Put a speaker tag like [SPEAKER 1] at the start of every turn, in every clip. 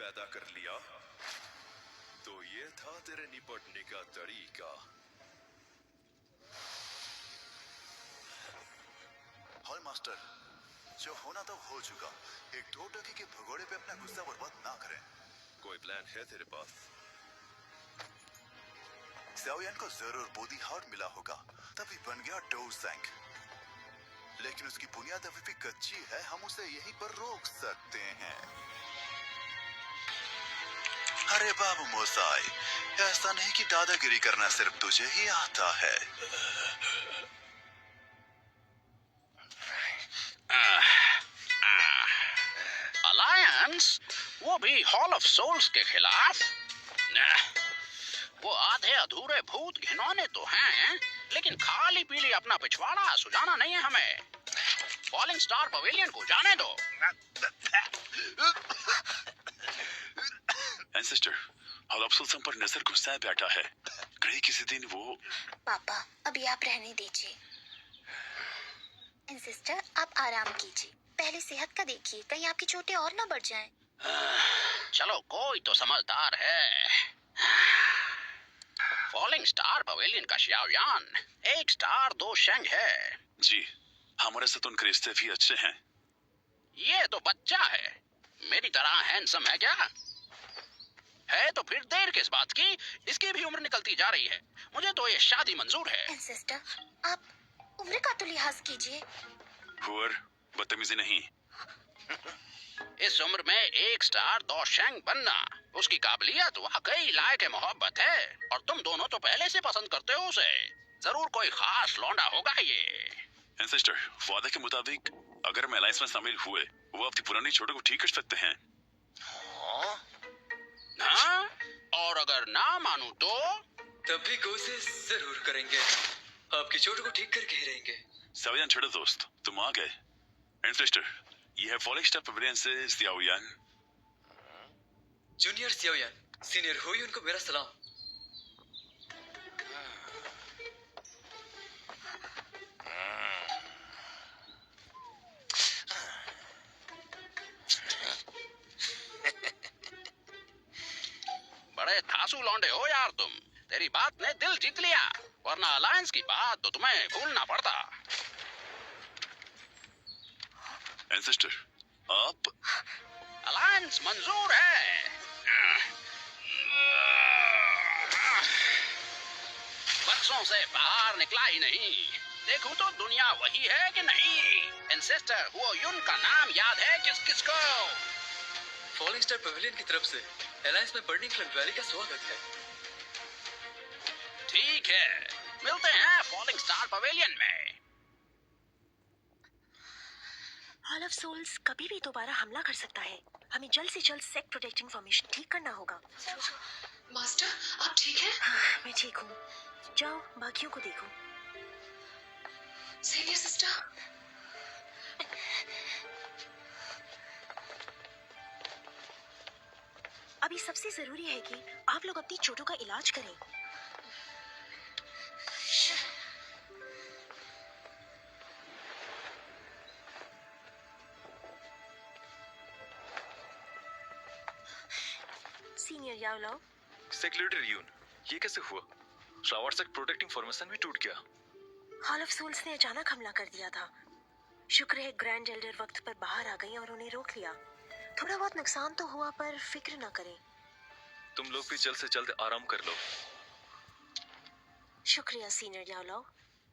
[SPEAKER 1] पैदा कर लिया, तो ये था तेरे निपटने का तरीका।
[SPEAKER 2] हॉल मास्टर, जो होना था हो चुका। एक दो टकी के भगोड़े पे अपना गुस्सा बर्बाद ना करें।
[SPEAKER 1] कोई प्लान है तेरे पास?
[SPEAKER 2] ज़ाओयान को जरूर बॉडी हार्ट मिला होगा, तभी बन गया डोर सैंक। लेकिन उसकी बुनियाद अभी भी कच्ची है, हम उसे यहीं पर रोक सकते हैं। अरे बाबू मोसाई, ऐसा नहीं कि दादागिरी करना सिर्फ तुझे ही आता है।
[SPEAKER 3] अलायंस, वो भी हॉल ऑफ सोल्स के खिलाफ? वो आधे अधूरे भूत घिनौने तो हैं, लेकिन खाली पीली अपना पिछवाड़ा सुझाना नहीं है हमें। फॉलिंग स्टार पवेलियन को जाने दो।
[SPEAKER 4] एंसेस्टर, हॉल ऑफ सोल्स पर नजर गुस्सा बैठा है। कहीं किसी दिन वो...
[SPEAKER 5] पापा, अभी आप रहने दीजिए। सिस्टर, आप आराम कीजिए। पहले सेहत का देखिए, कहीं आपकी चोटें और ना बढ़ जाएं।
[SPEAKER 3] चलो, कोई तो समझदार है। फॉलिंग स्टार पवेलियन का xiaoyan 1 स्टार 2 शेंग है।
[SPEAKER 4] जी, हमारे साथ उनके रिश्ते भी अच्छे हैं।
[SPEAKER 3] ये तो बच्चा है, मेरी तरह हैंडसम है क्या? है तो फिर देर किस बात की? इसकी भी उम्र निकलती जा रही है। मुझे तो ये शादी मंजूर है।
[SPEAKER 5] सिस्टर, आप उम्र का तो लिहाज कीजिए।
[SPEAKER 4] हुआ बदतमीजी नहीं।
[SPEAKER 3] इस उम्र में 1 स्टार 2 शेंग बनना, उसकी काबिलियत वाकई लायक मोहब्बत है। और तुम दोनों तो पहले से पसंद करते हो उसे। जरूर कोई खास लौंडा होगा ये।
[SPEAKER 4] एंसेस्टर, वादे के मुताबिक अगर मैं अलायंस में शामिल हुए, वो अपनी पुरानी चोटों को ठीक कर सकते हैं।
[SPEAKER 3] हाँ? और अगर ना मानू तो?
[SPEAKER 6] तब भी कोशिश जरूर करेंगे। आपकी चोट को ठीक करके ही रहेंगे।
[SPEAKER 4] ज़ाओयान छोड़ो दोस्त, तुम आ गए। एंसेस्टर, ये है फॉलिंग स्टार पवेलियन से ज़ाओयान।
[SPEAKER 6] जूनियर ज़ाओयान, सीनियर होयुन को मेरा सलाम।
[SPEAKER 3] बड़े थासू लौंडे हो यार तुम। तेरी बात ने दिल जीत लिया, वरना अलायंस की बात तो तुम्हें भूलना पड़ता।
[SPEAKER 4] एंसेस्टर, आप...
[SPEAKER 3] अलायंस मंजूर है। बरसों से बाहर निकला ही नहीं। देखूं तो दुनिया वही है कि नहीं? एंसेस्टर हुओयुन का नाम याद है किस किस को?
[SPEAKER 6] फॉलिंग स्टार पवेलियन की तरफ से अलायंस में बर्निंग क्लब वैली का स्वागत है।
[SPEAKER 3] ठीक है, मिलते हैं फॉलिंग स्टार पवेलियन में।
[SPEAKER 7] हॉल ऑफ सोल्स कभी भी दोबारा हमला कर सकता है। हमें जल्द से जल्द सेक्ट प्रोटेक्टिंग फॉर्मेशन ठीक करना होगा।
[SPEAKER 8] मास्टर, आप ठीक हैं?
[SPEAKER 7] हाँ, मैं ठीक हूँ। जाओ, बाकियों को देखो।
[SPEAKER 8] सीनियर सिस्टर,
[SPEAKER 7] अभी सबसे जरूरी है कि आप लोग अपनी चोटों का इलाज करें। सीनियर याओलाओ,
[SPEAKER 9] सेक्रेटरी यून, ये कैसे हुआ? फ्लावर सेक्ट प्रोटेक्टिंग फॉर्मेशन भी टूट गया।
[SPEAKER 7] हॉल ऑफ सोल्स ने अचानक हमला कर दिया था। शुक्र है ग्रैंड एल्डर वक्त पर बाहर आ गई और उन्हें रोक लिया। थोड़ा बहुत नुकसान तो हुआ, पर फिक्र न करें।
[SPEAKER 9] तुम लोग भी जल्द से जल्द आराम कर लो।
[SPEAKER 7] शुक्रिया सीनियर याओलाओ।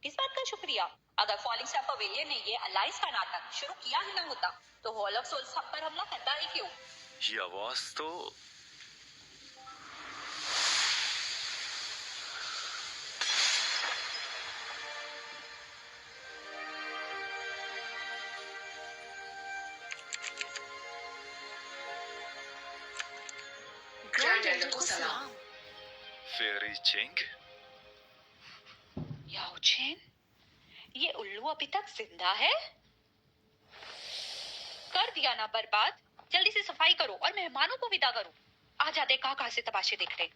[SPEAKER 10] किस बात का शुक्रिया? अगर फॉलिंग स्टार पवेलियन ने ये अलायंस का नाटक शुरू किया ही ना होता, तो हॉल ऑफ सोल्स हम पर हमला करता ही क्यों?
[SPEAKER 9] ये आवाज तो...
[SPEAKER 8] ग्रैंड एल्डर को सलाम।
[SPEAKER 9] फेरी चिंग,
[SPEAKER 10] याओ चेन, ये उल्लू अभी तक जिंदा है? कर दिया ना बर्बाद। जल्दी से सफाई करो और मेहमानों को विदा करो। आ जाते कहाँ से तमाशे देख रहे।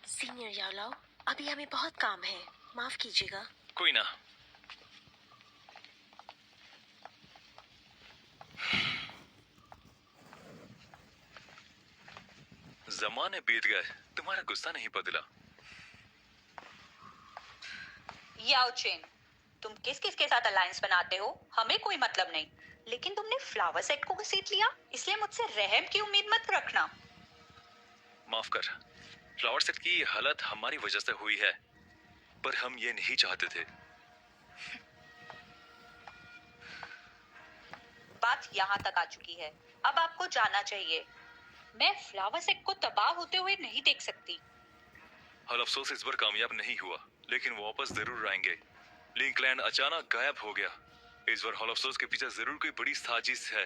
[SPEAKER 7] सीनियर याओलाओ, अभी हमें बहुत काम है, माफ कीजिएगा।
[SPEAKER 9] कोई ना। जमाने बीत गए, तुम्हारा गुस्सा नहीं बदला।
[SPEAKER 10] याओ चेन, तुम किस किस के साथ अलायंस बनाते हो हमें कोई मतलब नहीं, लेकिन तुमने फ्लावर सेट को घसीट लिया, इसलिए मुझसे रहम की उम्मीद मत रखना।
[SPEAKER 9] माफ कर, फ्लावर सेट की ये हालत हमारी वजह से हुई है, पर हम ये नहीं चाहते थे।
[SPEAKER 10] बात यहाँ तक आ चुकी है, अब आपको जाना चाहिए। मैं फ्लावर सेट को तबाह होते हुए नहीं देख सकती।
[SPEAKER 9] हाल अफसोस इस बार कामयाब नहीं हुआ, लेकिन वो वापस जरूर आएंगे। लिंकलैंड अचानक गायब हो गया। इस बार हॉल ऑफ सोल्स के पीछे जरूर कोई बड़ी साजिश है।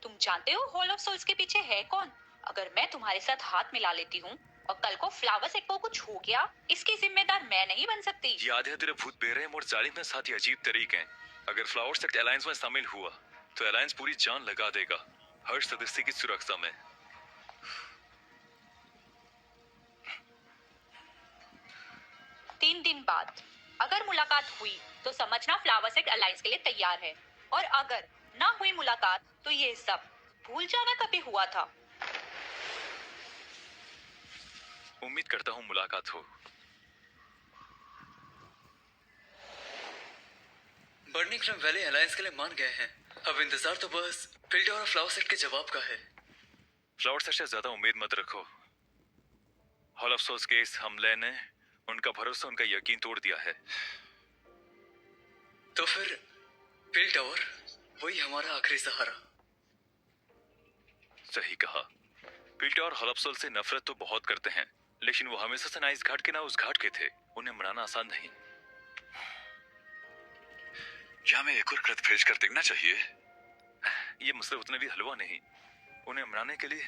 [SPEAKER 10] तुम जानते हो हॉल ऑफ सोल्स के पीछे है कौन? अगर मैं तुम्हारे साथ हाथ मिला लेती हूँ और कल को फ्लावर सेट को कुछ हो गया, इसकी जिम्मेदार मैं नहीं बन सकती।
[SPEAKER 9] याद है तेरे भूत बेरहम और जालिम में साथ ही अजीब तरीके हैं। अगर फ्लावर सेट अलायंस में शामिल हुआ तो अलायंस पूरी जान लगा देगा हर सदस्य की सुरक्षा में।
[SPEAKER 10] 3 दिन बाद अगर मुलाकात हुई तो समझना फ्लावर सेट अलायंस के लिए तैयार है, और अगर ना हुई मुलाकात तो ये सब भूल जाना कभी हुआ था।
[SPEAKER 9] उम्मीद करता हूँ मुलाकात हो।
[SPEAKER 6] बर्निंग फ्लेम वैली अलायंस के लिए मान गए हैं। अब इंतजार तो बस फिल्टर और फ्लावर सेट के जवाब का है।
[SPEAKER 9] फ्लावर सेट से ज्यादा उम्मीद मत रखो। हॉल ऑफ सोल्स के इस हमले ने उनका भरोसा, उनका यकीन तोड़ दिया है।
[SPEAKER 6] तो फिर पिल टावर वही हमारा आखिरी सहारा।
[SPEAKER 9] सही कहा। पीटर और हॉल ऑफ सोल्स से नफरत तो बहुत करते हैं, लेकिन वो हमेशा से ना इस घाट के ना उस घाट के थे। उन्हें मनाना आसान नहीं।
[SPEAKER 4] क्या हमें एक और कृत भेज कर देखना चाहिए?
[SPEAKER 9] ये मुझसे उतना भी हलवा नहीं। उन्हें मनाने के लिए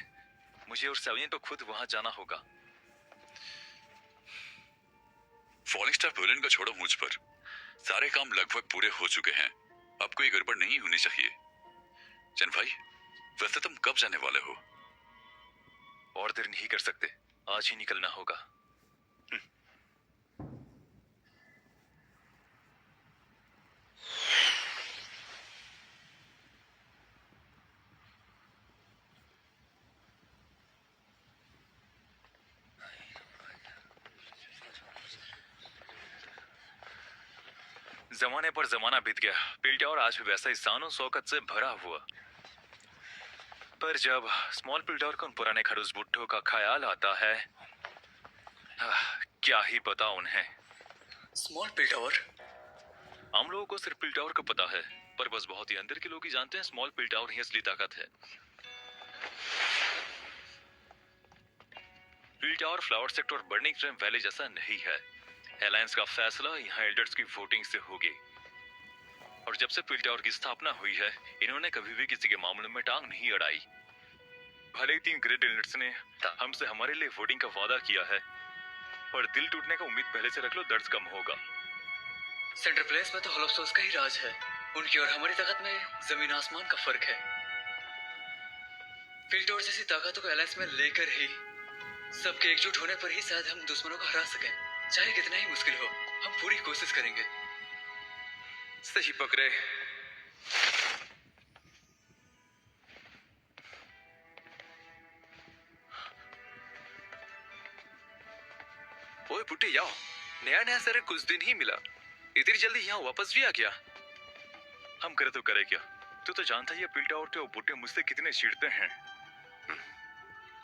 [SPEAKER 9] मुझे और सेवियन को खुद वहां जाना होगा।
[SPEAKER 4] फॉलिंग स्टार पेविलियन का छोड़ो मुझ पर। सारे काम लगभग पूरे हो चुके हैं। अब कोई गड़बड़ नहीं होनी चाहिए। चन भाई, वैसे तुम कब जाने वाले हो?
[SPEAKER 9] और देर नहीं कर सकते, आज ही निकलना होगा। जमाने पर जमाना बीत गया। पिल्टावर आज भी वैसा ही शानो शौकत से भरा हुआ। पर जब स्मॉल पिल्टावर को उन पुराने खड़ूस बुट्टों का ख्याल आता है, क्या ही पता उन्हें।
[SPEAKER 6] स्मॉल पिल टावर?
[SPEAKER 9] हम लोगों को सिर्फ पिल्टावर का पता है, पर बस बहुत ही अंदर के लोग ही जानते हैं स्मॉल पिल्टावर ही असली ताकत है। पिल्टावर फ्लावर सेक्टर और बर्निंग फ्लेम वैली जैसा नहीं है। अलायंस का फैसला यहाँ एल्डर्स की वोटिंग से होगी, और जब से पिल्टावर की स्थापना हुई है, इन्होंने कभी भी किसी के मामलों में टांग नहीं अड़ाई। भले ही 3 ग्रेट एल्डर्स ने हमसे हमारे लिए वोटिंग का वादा किया है, पर दिल टूटने का उम्मीद पहले से रख लो, दर्द कम होगा।
[SPEAKER 6] सेंटर प्लेस में तो हॉल ऑफ सोल्स का ही राज है। उनकी और हमारी ताकत में जमीन आसमान का फर्क है। पिल टावर जैसी ताकतों को अलायंस में लेकर ही सबके एकजुट होने पर ही शायद हम दुश्मनों को हरा सकें। चाहे कितना ही मुश्किल हो, हम पूरी कोशिश करेंगे।
[SPEAKER 9] सही पकड़े। ओए बुट्टे याओ, नया सर कुछ दिन ही मिला, इतनी जल्दी यहाँ वापस भी आ गया। हम करे तो करे क्या, तू तो जानता ही है पिल्टा और वो बुट्टे मुझसे कितने चिढ़ते हैं।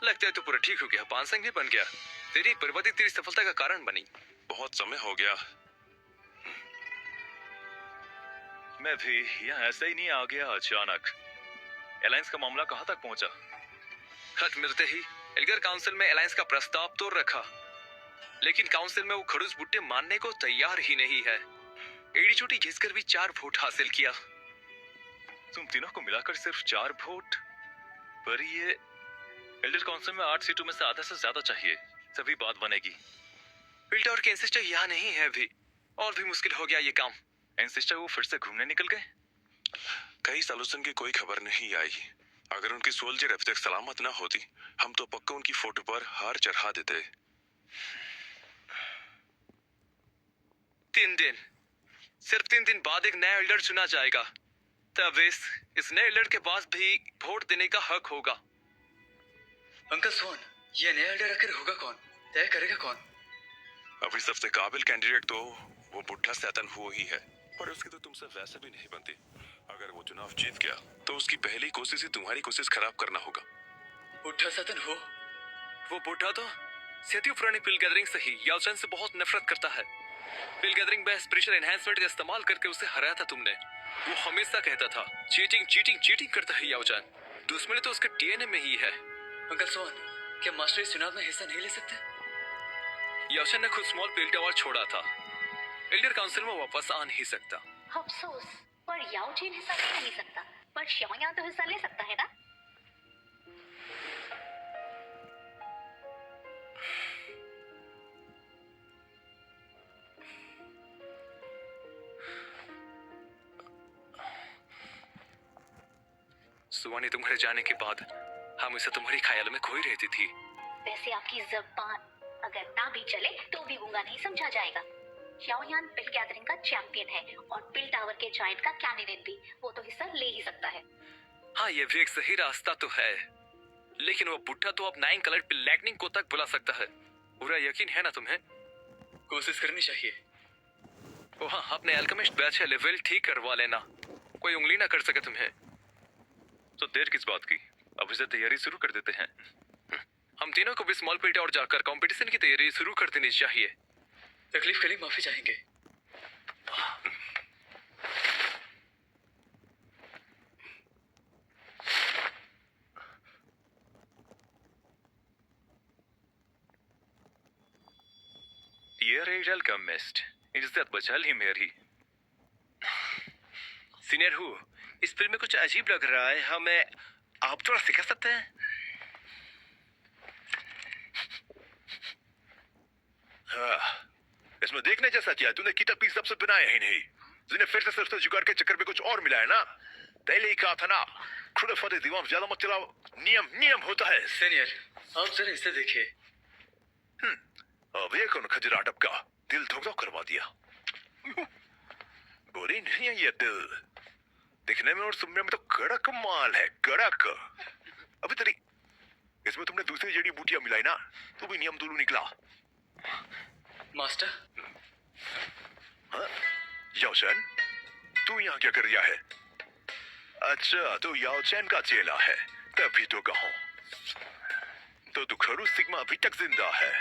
[SPEAKER 9] लगता है तो पूरा ठीक हो गया, पानसंग भी बन गया। तेरी बर्बादी तेरी सफलता का कारण बनी।
[SPEAKER 4] बहुत समय हो गया।
[SPEAKER 9] मैं भी यहाँ ऐसा ही नहीं आ गया अचानक। अलायंस का मामला कहाँ तक पहुंचा? खत मिलते ही एल्गर काउंसिल में अलायंस का प्रस्ताव तो रखा, लेकिन काउंसिल में वो खड़ूस बुट्टे मानने को तैयार ही नहीं है। एड़ी चोटी घिसकर भी 4 वोट हासिल किया। तुम तीनों को मिलाकर सिर्फ 4 वोट, पर ये एल्डर काउंसिल में 8 सीटों में से आधा से ज्यादा चाहिए, तभी बात बनेगी। पिल्टावर के एंसेस्टर यहाँ नहीं है अभी, और भी मुश्किल हो गया ये काम। एंसेस्टर वो फिर से घूमने निकल गए।
[SPEAKER 4] कई सालों से उनकी कोई खबर नहीं आई। अगर उनकी सोल्जर अभी तक सलामत ना होती, हम तो पक्का उनकी फोटो पर हार चढ़ा देते।
[SPEAKER 9] 3 दिन, सिर्फ 3 दिन बाद एक नया एल्डर चुना जाएगा। तब इस नए एल्डर के पास भी वोट देने का हक होगा।
[SPEAKER 6] अंकल सोन, ये नया एल्डर आखिर होगा कौन? तय करेगा कौन?
[SPEAKER 1] अभी सबसे काबिल कैंडिडेट तो वो बुढ़ा सैतन हो ही है, पर उसकी तो तुमसे वैसे भी नहीं बनती। अगर वो चुनाव जीत गया तो उसकी पहली कोशिश ही तुम्हारी कोशिश खराब करना होगा।
[SPEAKER 6] बुढ़ा सतन हो?
[SPEAKER 9] वो बुढ़ा तो सेतियो पुरानी पिल गैदरिंग से ही याओचेन से बहुत नफरत करता है। पिल गैदरिंग में स्पिरिचुअल एनहांसमेंट का इस्तेमाल करके उसे हराया था तुमने। वो हमेशा कहता था चीटिंग चीटिंग चीटिंग करता है याओचेन। दुश्मनी तो उसके डीएनए में ही है।
[SPEAKER 6] अंकल सोन, क्या मास्टर इस चुनाव में हिस्सा नहीं ले सकते?
[SPEAKER 9] याओचेन ने खुद स्मॉल पिल टावर छोड़ा था। एल्डर काउंसिल में वापस आ नहीं सकता।
[SPEAKER 10] अफसोस, पर याओ चेन हिस्सा ले नहीं सकता, पर श्याओयान तो हिस्सा ले सकता है ना?
[SPEAKER 9] सुवानी तुम्हारे जाने के बाद हमेशा तुम्हारी ख्याल में खोई रहती थी।
[SPEAKER 10] वैसे आपकी जबान अगर ना भी चले तो भी गूंगा नहीं समझा जाएगा। श्याओयान पिल गैदरिंग का चैंपियन है और पिल टावर के जायंट का कैंडिडेट भी। वो तो हिस्सा ले ही सकता है।
[SPEAKER 9] हाँ, ये भी एक सही रास्ता तो है, लेकिन वो बुढ़ा तो अब 9 कलर पिल लाइटनिंग को तक बुला सकता है। पूरा यकीन है ना तुम्हें?
[SPEAKER 6] कोशिश करनी चाहिए।
[SPEAKER 9] ओ हाँ, अपने अल्केमिस्ट बैच का लेवल ठीक करवा लेना। कोई उंगली ना कर सके तुम्हें। तो देर किस बात की, अभी से तैयारी शुरू कर देते हैं। हम तीनों को भी स्मॉल पिल टावर जाकर कंपटीशन की तैयारी शुरू कर देनी चाहिए।
[SPEAKER 6] तकलीफ के लिए माफी चाहेंगे।
[SPEAKER 9] ये रही अल्केमिस्ट, इज्जत बचा ली मेरी। सीनियर हूँ, इस फिल्म में कुछ अजीब लग रहा है, हमें आप थोड़ा सिखा सकते हैं?
[SPEAKER 2] हाँ, इसमें देखने जैसा क्या, तूने किताब पीस सबसे बनाया ही नहीं। तूने फिर से सरसों जुगाड़ के चक्कर में कुछ और मिलाया ना। पहले ही कहा था ना, खुद फटे दीवार ज्यादा मत चलाओ। नियम नियम होता है।
[SPEAKER 6] सीनियर, आप जरा इसे देखिए।
[SPEAKER 2] अब ये कौन खजरा टपका, दिल धोखा करवा दिया। गोरी नहीं है ये दिल, दिखने में और सुनने में तो कड़क माल है, कड़क। अभी तेरी इसमें तुमने दूसरी जड़ी बूटियां मिलाई ना, तो भी नियम दुलू निकला।
[SPEAKER 6] मास्टर,
[SPEAKER 2] हाँ? याओचेन, तू यहाँ क्या कर रहा है? अच्छा, तू याओचेन का चेला है, तभी तो कहो। तो तू खरू सिग्मा अभी तक जिंदा है।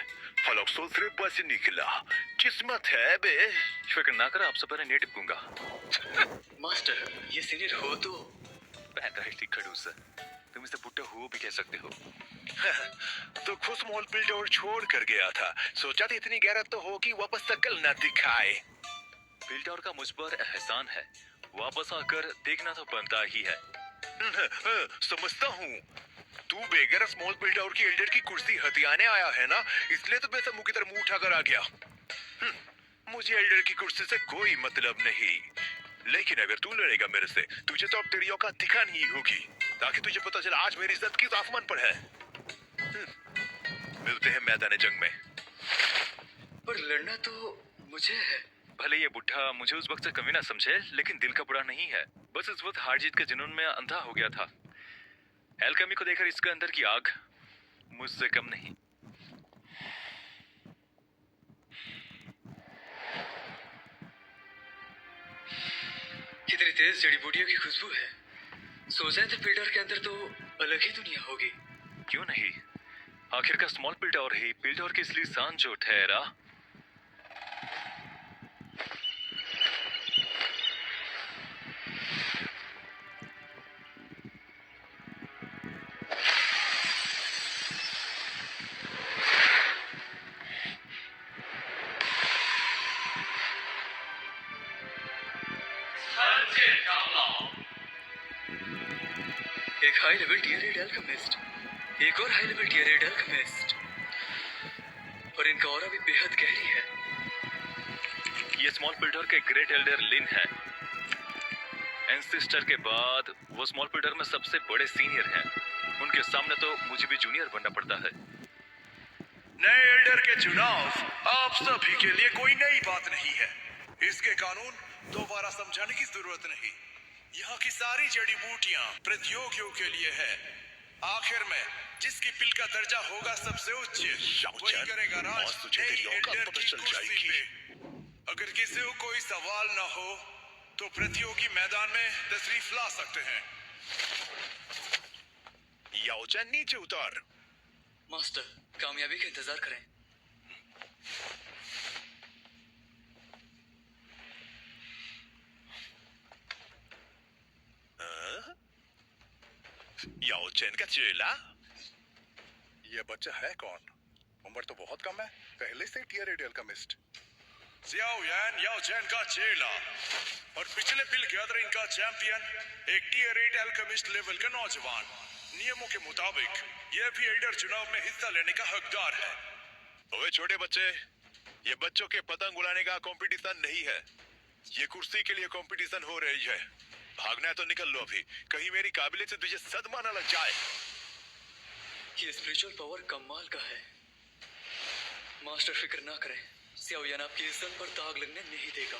[SPEAKER 2] फलॉक्सोल सिर्फ बस निकला, किस्मत है बे।
[SPEAKER 9] फिक्र ना कर, आपसे पहले नहीं टिपूंगा।
[SPEAKER 6] मास्टर, ये सीनियर हो तो?
[SPEAKER 9] पहन रही थी खड़ूस, तुम इसे बुढ़ा हो भी कह सकते हो।
[SPEAKER 2] तो खुद स्मॉल पिल टावर छोड़ कर गया था, सोचा था इतनी गैरत तो होगी वापस शक्ल न दिखाए।
[SPEAKER 9] पिल टावर का मुझ पर एहसान है, वापस आकर देखना तो बनता ही है।
[SPEAKER 2] समझता हूँ, तू बेगर स्मॉल पिल टावर की एल्डर की कुर्सी हथियाने आया है ना, इसलिए तो बेसा मुंह की तरह मुंह उठाकर आ गया। मुझे एल्डर की कुर्सी से कोई मतलब नहीं, लेकिन अगर तू लड़ेगा मेरे से, तुझे तो अब तेरी औकात दिखानी ही होगी, ताकि तुझे पता चले आज मेरी इज्जत किस आसमान पर है। मिलते हैं मैदान जंग में।
[SPEAKER 6] पर लड़ना तो मुझे है।
[SPEAKER 9] भले ये बुढ़ा मुझे उस वक्त से कमी ना समझे, लेकिन दिल का बुरा नहीं है। बस इस वक्त हार जीत के जुनून में अंधा हो गया था। एल्केमी को देखकर इसके अंदर की आग मुझसे कम नहीं।
[SPEAKER 6] कितनी तेज जड़ी बूटियों की खुशबू है। सोचा था पिल टावर के अंदर तो अलग ही दुनिया होगी।
[SPEAKER 9] क्यों नहीं, आखिरकार स्मॉल पिल टावर ही पिल टावर की असली शान जो ठहरा।
[SPEAKER 6] एक हाई लेवल टियर 8 अल्केमिस्ट, एक और हाई लेवल टियर 8 अल्केमिस्ट, और इनका ऑरा भी बेहद गहरी है।
[SPEAKER 9] ये स्मॉल पिल टावर के ग्रेट एल्डर लिन है। एंसेस्टर के बाद वो स्मॉल पिल टावर में सबसे बड़े सीनियर हैं। उनके सामने तो मुझे भी जूनियर बनना पड़ता है।
[SPEAKER 2] नए एल्डर के चुनाव आप सभी के लिए कोई नई बात नहीं है। इसके कानून दोबारा समझाने की जरूरत नहीं। यहाँ की सारी जड़ी बूटियां प्रतियोगियों के लिए है। आखिर में जिसकी पिल का दर्जा होगा सबसे उच्च वही करेगा राज।
[SPEAKER 1] आज तुझे तेरी
[SPEAKER 2] नई
[SPEAKER 1] औकात
[SPEAKER 2] एल्डर
[SPEAKER 1] पता
[SPEAKER 2] की
[SPEAKER 1] चल
[SPEAKER 2] कुर्सी
[SPEAKER 1] जाएगी।
[SPEAKER 2] पे। अगर किसी को कोई सवाल ना हो तो प्रतियोगी मैदान में तशरीफ ला सकते हैं। याओचन नीचे उतर।
[SPEAKER 6] मास्टर, कामयाबी का इंतजार करें।
[SPEAKER 2] याओचन का चेला? ये बच्चा है कौन? उम्र तो बहुत कम है, पहले से टीयर एट अल्केमिस्ट। ज़ियाओ यान याओचन का चेला और पिछले बिल गैदरिंग का चैंपियन, एक टीयर 8 अल्केमिस्ट लेवल का नौजवान। नियमों के मुताबिक यह भी एल्डर चुनाव में हिस्सा लेने का हकदार है। ओए छोटे बच्चे, ये बच्चों के पतंग उड़ाने का कंपटीशन नहीं है, ये कुर्सी के लिए कंपटीशन हो रही है। भागना है तो निकल लो अभी, कहीं मेरी काबिलियत से तुझे सदमा न लग जाए।
[SPEAKER 6] ये स्पिरिचुअल पावर कमाल का है। मास्टर, फिक्र ना करें, सियाओ यान आपकी इज्जत पर दाग लगने नहीं देगा।